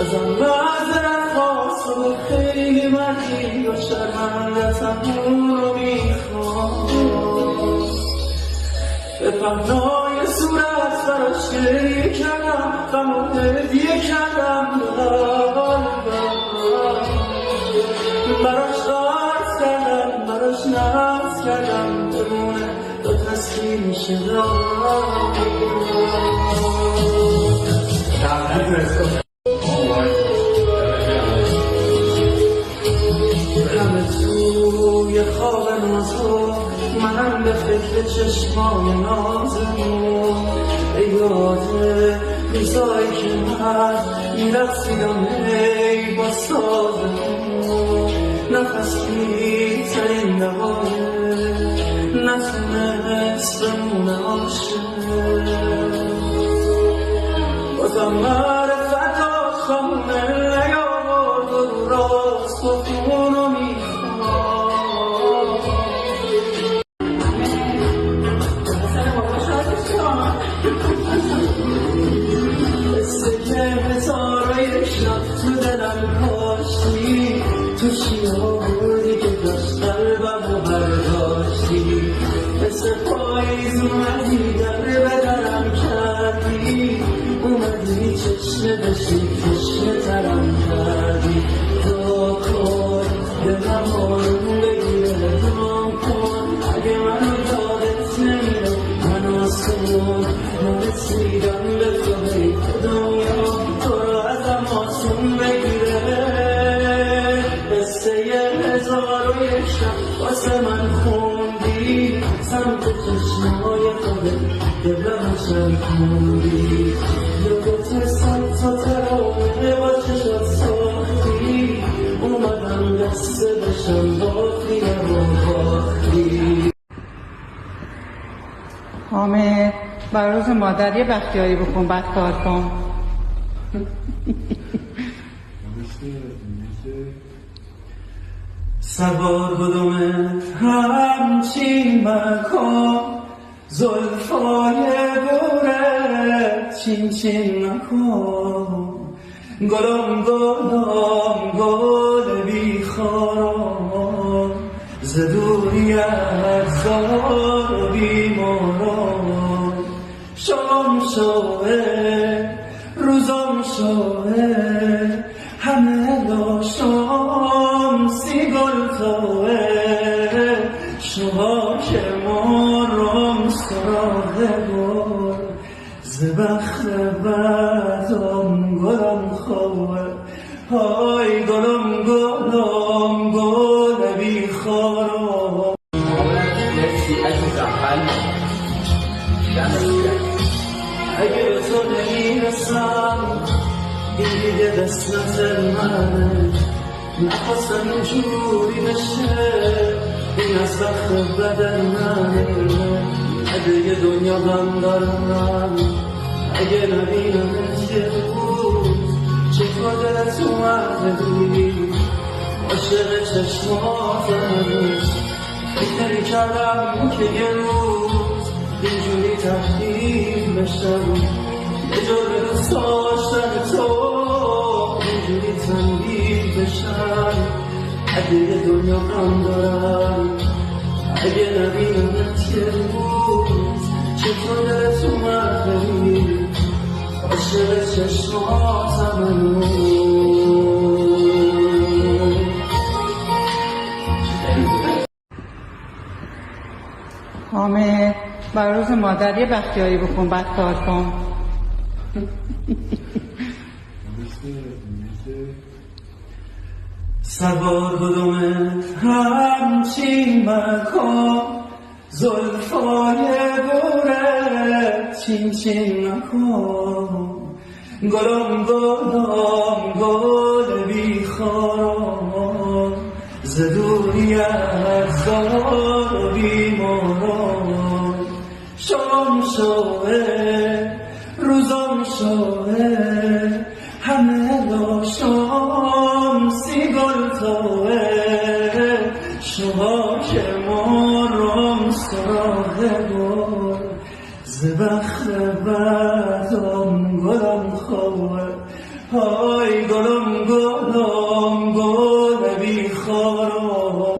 ازم معذرت خواست و خیلی مردی و شرمندتم اون رو میخوام به پهنای صورت براش گریه کردم غم و هدیه کردم براش قرض کردم براش نفس کردم بمونه تا تسلیم شدم همه توی خواب نازو منم به فکر چشمای نازمون یاد روزایی که من میرقصیدم ای با سازمون نفسی ترین نواره نتونست بمونه عاشق بازم معرفت خامه نیاورد و رو راست و اونو میخوام مثل که هزارای شب تو دلم کاشتی تو شیابونی که داشت قلبم رو برداشتی مثل پاییز اومدی در به درم کردی اومدی چشمه بشی چشمه ترم کردی دعا کن دلم آروم بگیره دعا کن اگه منو یادت نمیره من آسون نرسیدم به تو ای دنیا تو رو ازم آسون بگیره قصه هزار و یک شب واسه من خوندی سمت چشمای خودت دلم شرکوندی یادت سمت و ترانه با چشات ساختی اومدم دسته بشم باخریم و باخری حامد بر روز مادر یه بختیاری بکن بعد کار کن سوار بدومت همچین مکن زلفای گورت چین چین نکن گلم گلم گل بیخارم ز دوریت زار و بیمارم شام شوه روزم شوه همه داشتم سی گل توه شما که مارم سراغ گل ز بخت بدم گلم خواه های گلم گلم گل بیخارم اگه به تو نمیرسم این دیگه قسمت منه نخواستم اینجوری بشه این از وقت بدن منه اگه یه دنیا غم دارم من اگه نبینمت یه روز چطور دلت اومده بی عاشق چشماتم فکر کردم که یه روز اینجوری تبدیل بشم یه جور دوست داشتن تو اینجوری تنبیل بشم اگه یه دنیا غم دارم اگه نبینمت یه روز چطور دلت اومده بی عاشق چشماتم حامد بر روز مادر یه بختیاری بکن بعد کار کن سوار بدومت همچین مکن زلفای گورت چین چین نکن گلم گلم گل بیخارم ز دوریت زار و بیمارم شام شوه روزم شوه همه داشتم سی گل توه شما که مارم سراغ گل ز بخت بدم گلم خواه های ای گلم گلم گل بی خارم